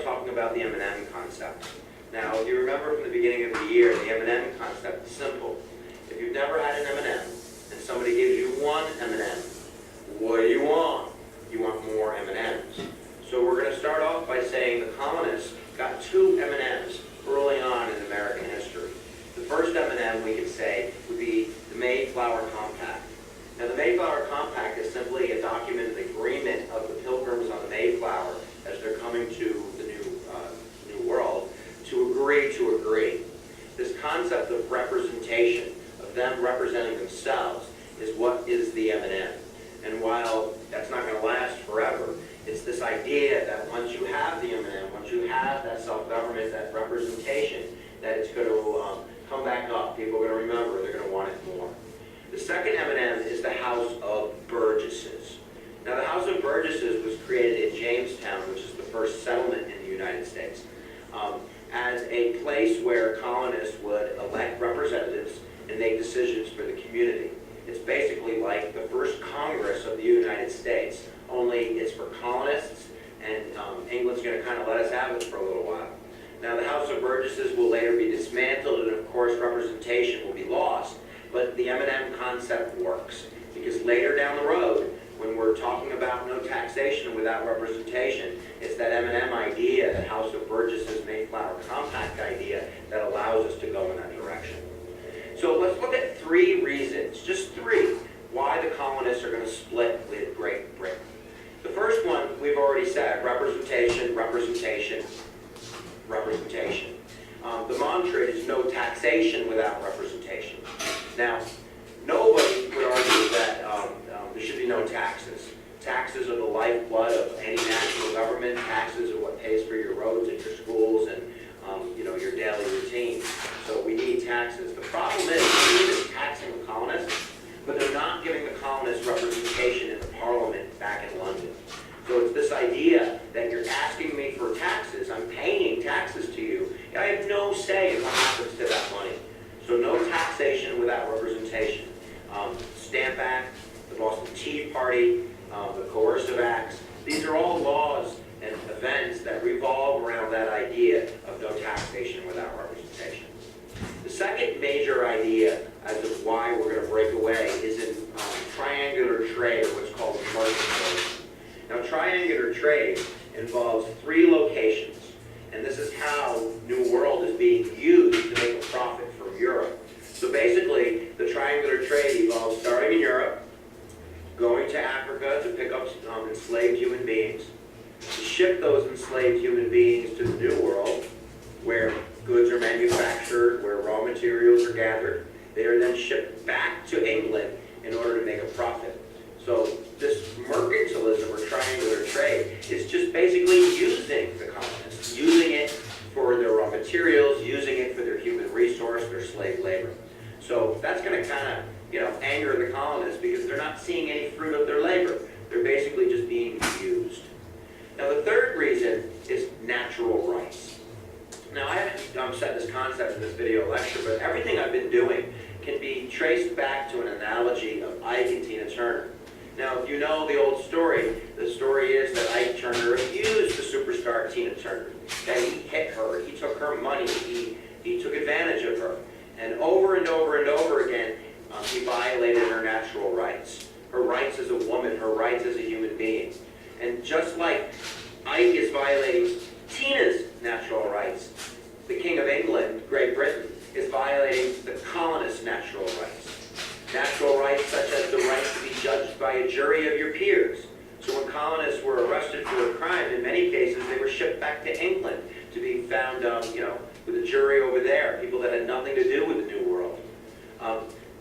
talking about the M&M concept. Now, if you remember from the beginning of the year, the M&M concept is simple. If you've never had an M&M, and somebody gives you one M&M, what do you want? You want more M&Ms. So we're going to start off by saying the colonists got two M&Ms early on in American history. The first M&M, we could say, would be the Mayflower Compact. Now, the Mayflower Compact is simply a documented agreement of the Pilgrims on the Mayflower as they're coming to the new world to agree. This concept of representation, of them representing themselves, is what is the M&M. And while that's not going to last forever, it's this idea that once you have the M&M, once you have that self-government, that representation, that it's going to come back up. People are going to remember. They're going to want it more. The second M&M is the House of Burgesses. Now, the House of Burgesses was created in Jamestown, which is the first settlement in the United States, as a place where colonists would elect representatives and make decisions for the community. It's basically like the first Congress of the United States, only it's for colonists, and England's going to kind of let us have it for a little while. Now, the House of Burgesses will later be dismantled, and of course representation will be lost, but the M&M concept works, because later down the road, when we're talking about no taxation without representation, it's that M&M idea, the House of Burgesses Mayflower Compact idea, that allows us to go in that direction. So let's look at three reasons, just three, why the colonists are going to split with Great Britain. The first one, we've already said, representation, representation, representation. The mantra is no taxation without representation. Now, nobody would argue that there should be no taxes. Taxes are the lifeblood of any national government. Taxes are what pays for your roads and your schools and your daily routine. So we need taxes. The problem is, they're taxing the colonists, but they're not giving the colonists representation in the Parliament back in London. So it's this idea that you're asking me for taxes, I'm paying taxes to you, I have no say in what happens to that money. So no taxation without representation. Stamp Act, the Boston Tea Party, the Coercive Acts, these are all laws and events that revolve around that idea of no taxation without representation. The second major idea as to why we're going to break away is in triangular trade, or what's called mercantilism. Now, triangular trade involves three locations, and this is how New World is being used to make a profit from Europe. So basically, the triangular trade involves starting in Europe, going to Africa to pick up enslaved human beings, to ship those enslaved human beings to the New World, where goods are manufactured, where raw materials are gathered. They are then shipped back to England in order to make a profit. So this mercantilism or triangular trade is just basically using the colonists, using it for their raw materials, using it for their human resource, their slave labor. So that's going to kind of, anger the colonists because they're not seeing any fruit of their labor. They're basically just being used. Now, the third reason is natural rights. Now, I haven't set this concept in this video lecture, but everything I've been doing can be traced back to an analogy of Ike and Tina Turner. Now, if you know the old story, the story is that Ike Turner abused the superstar Tina Turner. That he hit her, he took her money, he took advantage of her. And over and over and over again, he violated her natural rights. Her rights as a woman, her rights as a human being. And just like Ike is violating Tina's natural rights, the King of England, Great Britain, is violating the colonists' natural rights. Natural rights such as the right to be judged by a jury of your peers. So when colonists were arrested for a crime, in many cases they were shipped back to England to be found, with a jury over there, people that had nothing to do with the New World.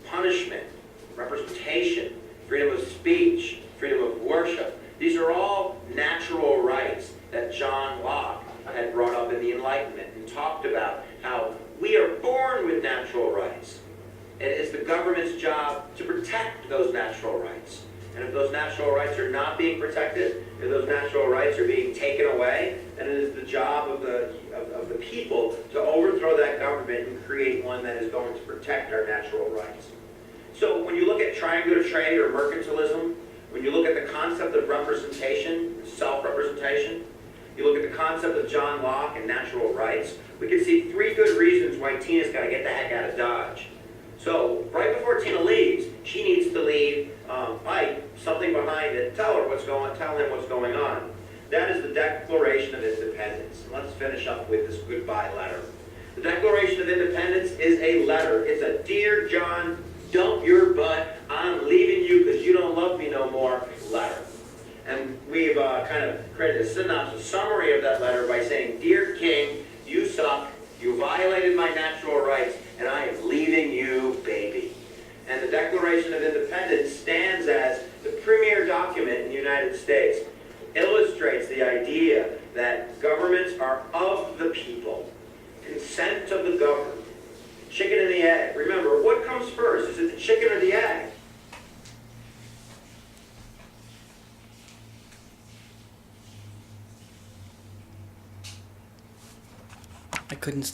Punishment, representation, freedom of speech, freedom of worship. These are all natural rights that John Locke had brought up in the Enlightenment and talked about how we are born with natural rights. It is the government's job to protect those natural rights. And if those natural rights are not being protected, if those natural rights are being taken away, then it is the job of the people to overthrow that government and create one that is going to protect our natural rights. So when you look at triangular trade or mercantilism, when you look at the concept of representation, self-representation, you look at the concept of John Locke and natural rights, we can see 3 good reasons why Tina's got to get the heck out of Dodge. So, right before Tina leaves, she needs to leave Ike something behind and tell him what's going on. That is the Declaration of Independence. And let's finish up with this goodbye letter. The Declaration of Independence is a letter. It's a "Dear John, dump your butt, I'm leaving you because you don't love me no more" letter. And we've kind of created a synopsis, summary of that letter by saying, "Dear King, you suck, you violated my natural rights, and I am leaving you, baby." And the Declaration of Independence stands as the premier document in the United States. Illustrates the idea that governments are of the people. Consent of the governed. Chicken and the egg. Remember, what comes first? Is it the chicken or the egg? I couldn't